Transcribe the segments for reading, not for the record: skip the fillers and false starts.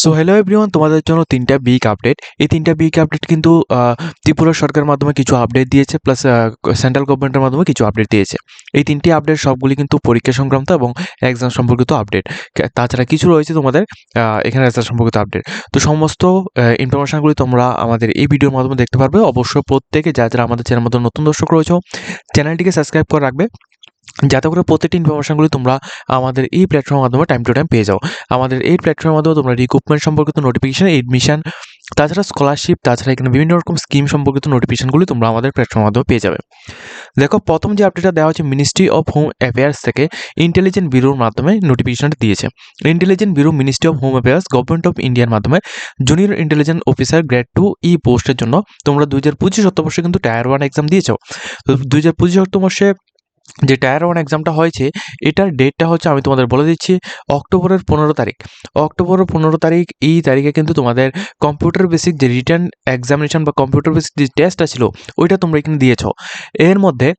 So hello everyone, তোমাদের জন্য 3টা বিগ আপডেট। এই 3টা বিগ আপডেট কিন্তু ত্রিপুরা সরকারের মাধ্যমে কিছু আপডেট দিয়েছে, প্লাস সেন্ট্রাল গভর্নমেন্টের মাধ্যমে কিছু আপডেট দিয়েছে। এই 3টি আপডেট সবগুলি কিন্তু পরীক্ষা সংক্রান্ত এবং এক্সাম সম্পর্কিত আপডেট। তাছাড়া কিছু রয়েছে তোমাদের এখানে রেজাল্ট সম্পর্কিত আপডেট। তো সমস্ত ইনফরমেশনগুলি তোমরা আমাদের এই ভিডিওর মাধ্যমে দেখতে পারবে। অবশ্যই প্রত্যেকে যারা আমাদের চ্যানেলের মধ্যে নতুন দর্শক রয়েছে, চ্যানেলটিকে সাবস্ক্রাইব করে রাখবে, যাতে করে প্রত্যেকটি ইনফরমেশনগুলি তোমরা আমাদের এই প্ল্যাটফর্মের মাধ্যমে টাইম টু টাইম পেয়ে যাও। আমাদের এই প্ল্যাটফর্মের মাধ্যমে তোমরা রিক্রুটমেন্ট সম্পর্কিত নোটিফিকেশন, এডমিশন, তাছাড়া স্কলারশিপ, তাছাড়া এখানে বিভিন্ন রকম স্কিম সম্পর্কিত নোটিফিকেশনগুলি তোমরা আমাদের প্ল্যাটফর্মের মাধ্যমে পেয়ে যাবে। দেখো, প্রথম যে আপডেটটা দেওয়া হচ্ছে মিনিস্ট্রি অফ হোম অ্যাফেয়ার্স থেকে ইন্টেলিজেন্ট ব্যুরোর মাধ্যমে নোটিফিকেশনটা দিয়েছে। Intelligent bureau ministry of home affairs government of ইন্ডিয়ার মাধ্যমে জুনিয়র ইন্টেলিজেন্ট অফিসার গ্রেড 2 পোস্টের জন্য তোমরা 2025 অক্টোবর্ষে কিন্তু টায়ার 1 এক্সাম দিয়েছো। তো 2025 অক্টোবর্ষে যে টায়ার 1 এক্সামটা হয়েছে, এটার ডেটটা হচ্ছে, আমি তোমাদের বলে দিচ্ছি, অক্টোবরের 15 তারিখ। অক্টোবরের 15 তারিখ, এই তারিখে কিন্তু তোমাদের কম্পিউটার বেসিক যে রিটার্ন এক্সামিনেশন বা কম্পিউটার বেসিক যে টেস্টটা ছিল, ওইটা তোমরা এখানে দিয়েছো। এর মধ্যে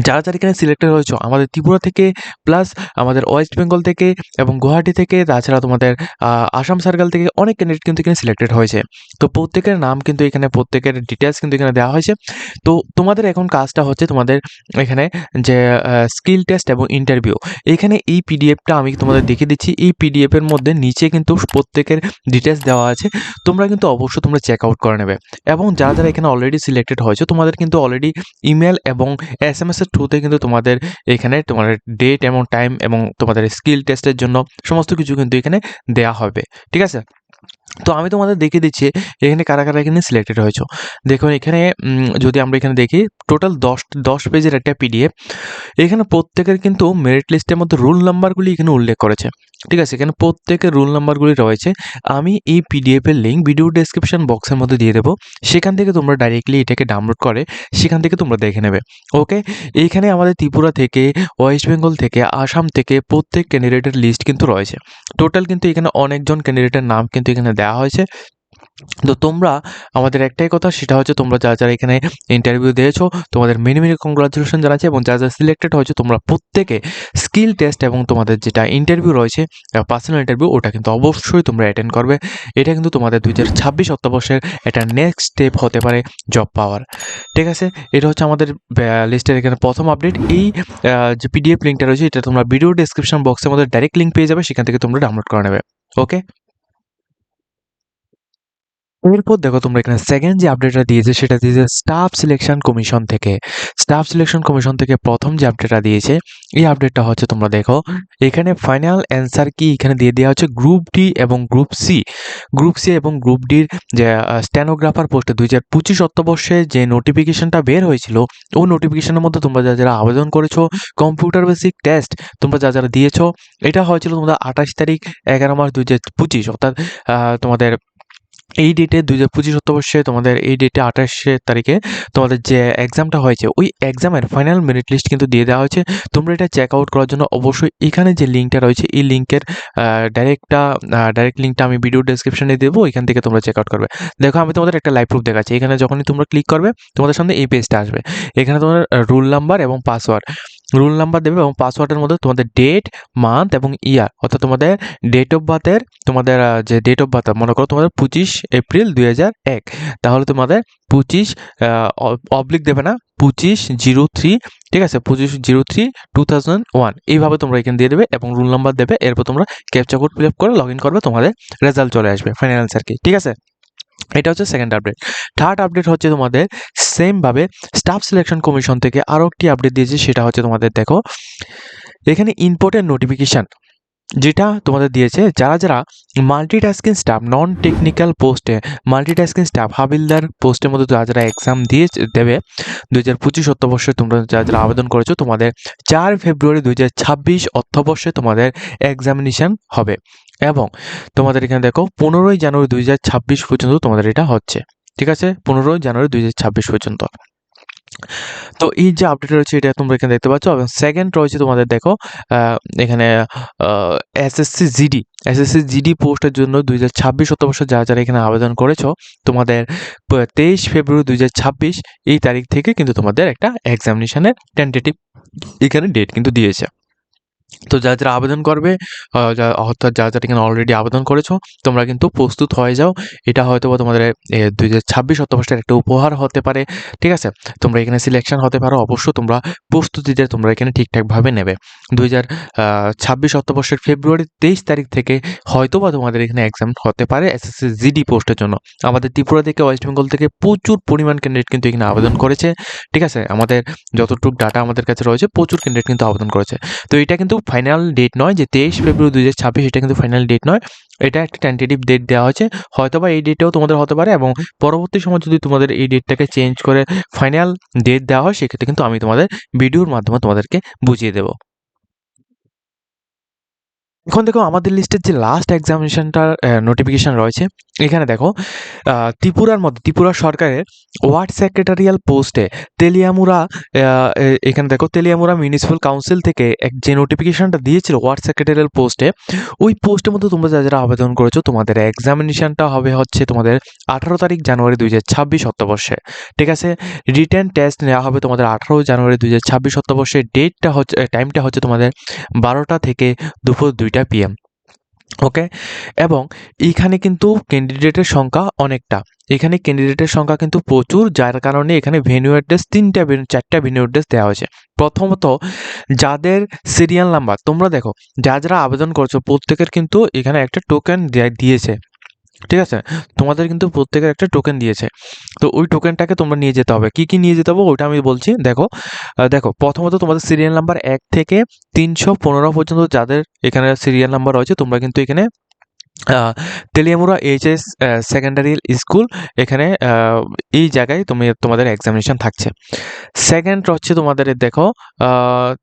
যারা যারা এখানে সিলেক্টেড হয়েছো আমাদের ত্রিপুরা থেকে, প্লাস আমাদের ওয়েস্ট বেঙ্গল থেকে এবং গুয়াহাটি থেকে, তাছাড়া তোমাদের আসাম সার্কেল থেকে অনেক ক্যান্ডিডেট কিন্তু এখানে সিলেক্টেড হয়েছে। তো প্রত্যেকের নাম কিন্তু এখানে, প্রত্যেকের ডিটেলস কিন্তু এখানে দেওয়া হয়েছে। তো তোমাদের এখন কাজটা হচ্ছে, তোমাদের এখানে যে স্কিল টেস্ট এবং ইন্টারভিউ, এখানে এই পিডিএফটা আমি তোমাদের দেখিয়ে দিচ্ছি। এই পিডিএফের মধ্যে নিচে কিন্তু প্রত্যেকের ডিটেলস দেওয়া আছে। তোমরা কিন্তু অবশ্যই তোমরা চেক আউট করে নেবে। এবং যারা যারা এখানে অলরেডি সিলেক্টেড হয়েছে, তোমাদের কিন্তু অলরেডি ইমেল এবং SMS এর থ্রুতে কিন্তু তোমাদের এখানে তোমাদের ডেট এবং টাইম এবং তোমাদের স্কিল টেস্টের জন্য সমস্ত কিছু কিন্তু এখানে দেয়া হবে। ঠিক আছে? তো আমি তোমাদের দেখিয়ে দিচ্ছি এখানে কারা কারা এখানে সিলেক্টেড হয়েছে। দেখুন এখানে যদি আমরা এখানে দেখি, টোটাল 10 পেজের একটা পিডিএফ। এখানে প্রত্যেকের কিন্তু মেরিট লিস্টের মধ্যে রোল নাম্বারগুলি এখানে উল্লেখ করেছে। ঠিক আছে? এখানে প্রত্যেকের রোল নাম্বারগুলি রয়েছে। আমি এই পিডিএফের লিঙ্ক ভিডিও ডেসক্রিপশন বক্সের মধ্যে দিয়ে দেবো। সেখান থেকে তোমরা ডাইরেক্টলি এটাকে ডাউনলোড করে সেখান থেকে তোমরা দেখে নেবে। ওকে? এইখানে আমাদের ত্রিপুরা থেকে, ওয়েস্ট বেঙ্গল থেকে, আসাম থেকে প্রত্যেক ক্যান্ডিডেটের লিস্ট কিন্তু রয়েছে। টোটাল কিন্তু এখানে অনেকজন ক্যান্ডিডেটের নাম কিন্তু এখানে দেওয়া হয়েছে। তো তোমরা, আমাদের একটাই কথা, সেটা হচ্ছে তোমরা যারা যারা এখানে ইন্টারভিউ দিয়েছো, তোমাদের মেনি মেনি কংগ্রাচুলেশন জানাচ্ছি। এবং যারা যারা সিলেক্টেড হয়েছে, তোমরা প্রত্যেকে স্কিল টেস্ট এবং তোমাদের যেটা ইন্টারভিউ রয়েছে, পার্সোনাল ইন্টারভিউ, ওটা কিন্তু অবশ্যই তোমরা অ্যাটেন্ড করবে। এটা কিন্তু তোমাদের 2026 অক্টোবর্ষের এটা নেক্সট স্টেপ হতে পারে জব পাওয়ার। ঠিক আছে? এটা হচ্ছে আমাদের লিস্টের এখানে প্রথম আপডেট। এই যে পিডিএফ লিঙ্কটা রয়েছে, এটা তোমরা ভিডিও ডেসক্রিপশন বক্সের মধ্যে ডাইরেক্ট লিঙ্ক পেয়ে যাবে, সেখান থেকে তোমরা ডাউনলোড করে নেবে। ওকে? এরপর দেখো, তোমরা এখানে সেকেন্ড যে আপডেটটা দিয়েছে, সেটা দিয়েছে স্টাফ সিলেকশন কমিশন থেকে। স্টাফ সিলেকশন কমিশন থেকে প্রথম যে আপডেটটা দিয়েছে, এই আপডেটটা হচ্ছে, তোমরা দেখো এখানে ফাইনাল অ্যান্সার কি এখানে দিয়ে দেওয়া হচ্ছে গ্রুপ ডি এবং গ্রুপ সি। গ্রুপ সি এবং গ্রুপ ডির যে স্টেনোগ্রাফার পোস্টে 2025 অক্টোবর্ষে যে নোটিফিকেশনটা বের হয়েছিল, ওই নোটিফিকেশনের মধ্যে তোমরা যারা যারা আবেদন করেছো, কম্পিউটার বেসিক টেস্ট তোমরা যারা যারা দিয়েছো, এটা হয়েছিল তোমাদের 28 তারিখ 11 মার্চ 2025, অর্থাৎ তোমাদের এই ডেটে 2025 অক্টোবর্ষে তোমাদের এই ডেটে 28 তারিখে তোমাদের যে এক্সামটা হয়েছে, ওই এক্সামের ফাইনাল মেরিট লিস্ট কিন্তু দিয়ে দেওয়া হয়েছে। তোমরা এটা চেক আউট করার জন্য অবশ্যই এখানে যে লিঙ্কটা রয়েছে, এই লিঙ্কের ডাইরেক্ট লিঙ্কটা আমি ভিডিও ডেসক্রিপশনে দেবো, এখান থেকে তোমরা চেক আউট করবে। দেখো, আমি তোমাদের একটা লাইভ প্রুফ দেখাচ্ছি। এখানে যখনই তোমরা ক্লিক করবে, তোমাদের সামনে এই পেজটা আসবে। এখানে তোমার রোল নাম্বার এবং পাসওয়ার্ড, রোল নাম্বার দেবে এবং পাসওয়ার্ডের মধ্যে তোমাদের ডেট, মান্থ এবং ইয়ার, অর্থাৎ তোমাদের ডেট অফ বার্থের, তোমাদের যে ডেট অফ বার্থ, মনে করো তোমাদের 25 এপ্রিল 2001, তাহলে তোমাদের 25 অবলিক দেবে না, 2503, ঠিক আছে, 2503/2001, এইভাবে তোমরা এখানে দিয়ে দেবে এবং রোল নাম্বার দেবে। এরপর তোমরা ক্যাপচা কোড ফিল আপ করে লগ ইন করবে, তোমাদের রেজাল্ট চলে আসবে ফাইনাল অ্যান্সার কি। ঠিক আছে? এটা হচ্ছে সেকেন্ড আপডেট। থার্ড আপডেট হচ্ছে তোমাদের সেমভাবে স্টাফ সিলেকশন কমিশন থেকে আরও একটি আপডেট দিয়েছে। সেটা হচ্ছে তোমাদের দেখো এখানে ইম্পর্টেন্ট নোটিফিকেশান যেটা তোমাদের দিয়েছে, যারা যারা মাল্টিটাস্কিং স্টাফ, নন টেকনিক্যাল পোস্টে মাল্টিটাস্কিং স্টাফ হাবিলদার পোস্টের মধ্যে যারা যারা এক্সাম দিয়ে দেবে 2025 অর্থবর্ষে, তোমরা যারা যারা আবেদন করেছো, তোমাদের 4 ফেব্রুয়ারি 2026 অর্থবর্ষে তোমাদের এক্সামিনেশান হবে। এবং তোমাদের এখানে দেখো 15ই জানুয়ারি 2026 পর্যন্ত তোমাদের এটা হচ্ছে। ঠিক আছে? 15ই জানুয়ারি 2026 পর্যন্ত। তো এই যে আপডেট রয়েছে, এটা তোমরা এখানে দেখতে পাচ্ছ। এবং সেকেন্ড রয়েছে তোমাদের দেখো এখানে এসএসসি জিডি পোস্টের জন্য 2026 অর্থবর্ষে যারা যারা এখানে আবেদন করেছো, তোমাদের 23 ফেব্রুয়ারি 2026 এই তারিখ থেকে কিন্তু তোমাদের একটা এক্সামিনেশনের টেন্টেটিভ এখানে ডেট কিন্তু দিয়েছে। তো যারা যারা আবেদন করবে অর্থাৎ যারা যারা এখানে অলরেডি আবেদন করেছো তোমরা কিন্তু প্রস্তুত হয়ে যাও। এটা হয়তো বা তোমাদের 2026 অর্থবর্ষের একটা উপহার হতে পারে। ঠিক আছে, তোমরা এখানে সিলেকশন হতে পারো। অবশ্য তোমরা প্রস্তুতিটা তোমরা এখানে ঠিকঠাকভাবে নেবে। 2026 অর্থবর্ষের ফেব্রুয়ারি 23 তারিখ থেকে হয়তো বা তোমাদের এখানে এক্সাম হতে পারে এসএসসি জিডি পোস্টের জন্য। আমাদের ত্রিপুরা থেকে, ওয়েস্ট বেঙ্গল থেকে প্রচুর পরিমাণ ক্যান্ডিডেট কিন্তু এখানে আবেদন করেছে। ঠিক আছে, আমাদের যতটুকু ডাটা আমাদের কাছে রয়েছে প্রচুর ক্যান্ডিডেট কিন্তু আবেদন করেছে। তো এটা কিন্তু ফাইনাল ডেট নয় যে 23 ফেব্রুয়ারি 2026, এটা কিন্তু ফাইনাল ডেট নয়। এটা একটা টেন্টেটিভ ডেট দেওয়া হয়েছে। হয়তোবা এই ডেটেও তোমাদের হতে পারে, এবং পরবর্তী সময় যদি তোমাদের এই ডেটটাকে চেঞ্জ করে ফাইনাল ডেট দেওয়া হয় সেক্ষেত্রে কিন্তু আমি তোমাদের ভিডিওর মাধ্যমে তোমাদেরকে বুঝিয়ে দেবো। এখন দেখো আমাদের লিস্টের যে লাস্ট এক্সামিনেশনটার নোটিফিকেশান রয়েছে, এখানে দেখো ত্রিপুরার মধ্যে ত্রিপুরা সরকারের ওয়ার্ড সেক্রেটারিয়াল পোস্টে তেলিয়ামুড়া, এখানে দেখো তেলিয়ামুড়া মিউনিসিপ্যাল কাউন্সিল থেকে যে নোটিফিকেশানটা দিয়েছিল ওয়ার্ড সেক্রেটারিয়াল পোস্টে, ওই পোস্টের মধ্যে তোমরা যারা যারা আবেদন করেছো তোমাদের এক্সামিনেশানটা হবে হচ্ছে তোমাদের 18 তারিখ জানুয়ারি 2026 অর্থবর্ষে। ঠিক আছে, রিটেন টেস্ট নেওয়া হবে তোমাদের 18 জানুয়ারি 2026 অর্থবর্ষে। ডেটটা হচ্ছে, টাইমটা হচ্ছে তোমাদের 12টা থেকে দুপুর 2টা PM। ওকে, এবং এইখানে কিন্তু ক্যান্ডিডেটের সংখ্যা অনেকটা, এখানে ক্যান্ডিডেটের সংখ্যা কিন্তু প্রচুর, যার কারণে এখানে ভেন্যু অ্যাড্রেস 4টা ভেন্যু অ্যাড্রেস দেওয়া হয়েছে। প্রথমত যাদের সিরিয়াল নাম্বার, তোমরা দেখো যারা যারা আবেদন করছো প্রত্যেকের কিন্তু এখানে একটা টোকেন দিয়েছে। ঠিক আছে, তোমাদের কিন্তু প্রত্যেকের একটা টোকেন দিয়েছে। তো ওই টোকেনটাকে তোমরা নিয়ে যেতে হবে। কি কি নিয়ে যেতে হবে ওইটা আমি বলছি। দেখো প্রথমত তোমাদের সিরিয়াল নাম্বার 1 থেকে 315 পর্যন্ত যাদের এখানে সিরিয়াল নাম্বার রয়েছে তোমরা কিন্তু এখানে তেলিয়ামুড়া এইচএস সেকেন্ডারি স্কুল, এখানে এই জায়গায় তোমাদের এক্সামিনেশন থাকছে। সেকেন্ড হচ্ছে তোমাদের দেখো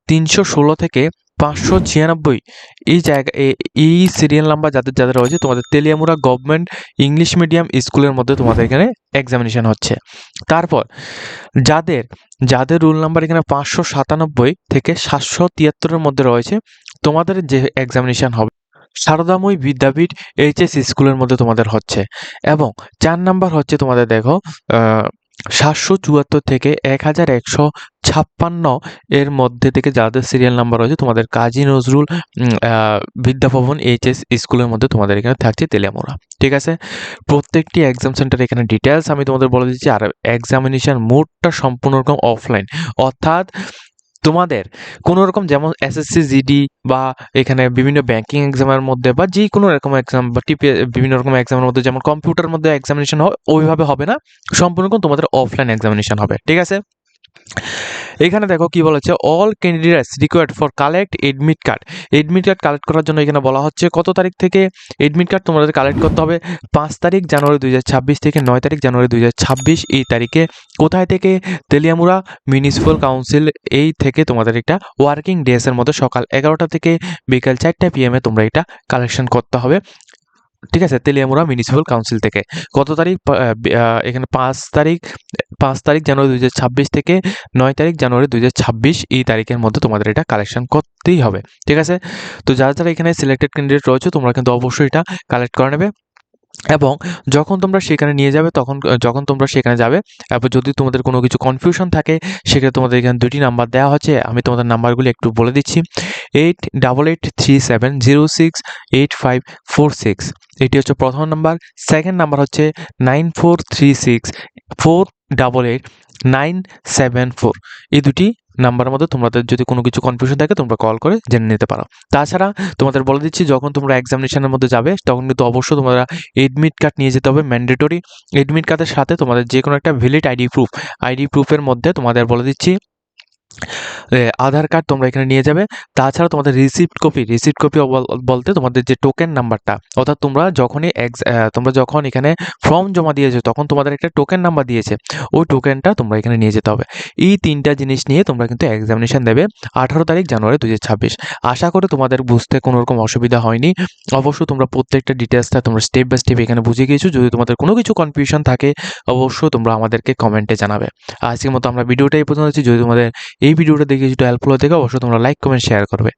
316 থেকে 596 এই জায়গা, এই সিরিয়াল নাম্বার যাদের যাদের রয়েছে তোমাদের তেলিয়ামুড়া গভর্নমেন্ট ইংলিশ মিডিয়াম স্কুলের মধ্যে তোমাদের এখানে এক্সামিনেশন হচ্ছে। তারপর যাদের যাদের রোল নাম্বার এখানে 597 থেকে 773-এর মধ্যে রয়েছে তোমাদের যে এক্সামিনেশন হবে সারদাময়ী বিদ্যাপীঠ এইচএস স্কুলের মধ্যে তোমাদের হচ্ছে। এবং 4 নাম্বার হচ্ছে তোমাদের দেখো 774 থেকে 1156 এর মধ্যে থেকে যাদের সিরিয়াল নাম্বার রয়েছে তোমাদের কাজী নজরুল বিদ্যাভবন এইচএস স্কুলের মধ্যে তোমাদের এখানে থাকছে তেলিয়ামুড়া। ঠিক আছে, প্রত্যেকটি এক্সাম সেন্টার এখানে ডিটেলস আমি তোমাদের বলে দিচ্ছি। আর এক্সামিনেশন মোডটা সম্পূর্ণ রকম অফলাইন, অর্থাৎ তোমাদের কোনো রকম যেমন এসএসসি জিডি বা এখানে বিভিন্ন ব্যাংকিং এক্সামের মধ্যে বা যে কোনো রকম এক্সাম বা বিভিন্ন রকম এক্সামের মধ্যে যেমন কম্পিউটার মধ্যে এক্সামিনেশন হয় ওইভাবে হবে না, সম্পূর্ণ তোমাদের অফলাইন এক্সামিনেশন হবে। ঠিক আছে, এখানে দেখো কি বলা হচ্ছে, all candidates required for collect admit card. Admit card collect করার জন্য এখানে বলা হচ্ছে কত তারিখ থেকে এডমিট কার্ড তোমাদের কালেক্ট করতে হবে, 5 তারিখ জানুয়ারি 2026 থেকে 9 তারিখ জানুয়ারি 2026 এই তারিখে। কোথায় থেকে? তেলিয়ামুড়া মিউনিসিপ্যাল কাউন্সিল এই থেকে তোমাদের একটা ওয়ার্কিং ডেজের মধ্যে সকাল 11টা থেকে বিকাল 4টা PM তোমরা এটা কালেকশন করতে হবে। ঠিক আছে, তেলিয়ামুড়া মিউনিসিপ্যাল কাউন্সিল থেকে। কত তারিখ? এখানে 5 তারিখ জানুয়ারি 2026 থেকে 9 তারিখ জানুয়ারি 2026 এই তারিখের মধ্যে তোমাদের এটা কালেকশন করতেই হবে। ঠিক আছে, তো যারা যারা এখানে সিলেক্টেড ক্যান্ডিডেট রয়েছে তোমরা কিন্তু অবশ্যই এটা কালেক্ট করে নেবে। এবং যখন তোমরা সেখানে নিয়ে যাবে যখন তোমরা সেখানে যাবে, এরপর যদি তোমাদের কোনো কিছু কনফিউশন থাকে সেক্ষেত্রে তোমাদের এখানে 2টি নাম্বার দেওয়া হচ্ছে, আমি তোমাদের নাম্বারগুলি একটু বলে দিচ্ছি। 8887068546, এটি হচ্ছে প্রথম নাম্বার। সেকেন্ড নাম্বার হচ্ছে 9436488974। এই দুটি নাম্বারের মধ্যে তোমাদের যদি কোনো কিছু কনফিউশন থাকে তোমরা কল করে জেনে নিতে পারো। তাছাড়া তোমাদের বলে দিচ্ছি যখন তোমরা এক্সামিনেশনের মধ্যে যাবে তখন কিন্তু অবশ্যই তোমরা এডমিট কার্ড নিয়ে যেতে হবে, ম্যান্ডেটরি। এডমিট কার্ডের সাথে তোমাদের যে কোনো একটা ভ্যালিড আইডি প্রুফের মধ্যে তোমাদের বলে দিচ্ছি আধার কার্ড তোমরা এখানে নিয়ে যাবে। তাছাড়া তোমাদের রিসিপ্ট কপি বলতে তোমাদের যে টোকেন নাম্বারটা, অর্থাৎ তোমরা যখন এখানে ফর্ম জমা দিয়েছো তখন তোমাদের একটা টোকেন নাম্বার দিয়েছে, ওই টোকেনটা তোমরা এখানে নিয়ে যেতে হবে। এই 3টা জিনিস নিয়ে তোমরা কিন্তু এক্সামিনেশন দেবে 18 তারিখ জানুয়ারি 2026। আশা করি তোমাদের বুঝতে কোনো রকম অসুবিধা হয়নি। অবশ্যই তোমরা প্রত্যেকটা ডিটেলসটা তোমরা স্টেপ বাই স্টেপ এখানে বুঝে গিয়েছো। যদি তোমাদের কোনো কিছু কনফিউশন থাকে অবশ্যই তোমরা আমাদেরকে কমেন্টে জানাবে। আজকের মতো আমরা ভিডিওটা এই পর্যন্ত। যদি তোমাদের এই ভিডিওটা দেখে যদি হেল্পফুল হয়ে থাকে অবশ্যই তোমরা লাইক কমেন্ট শেয়ার করবে।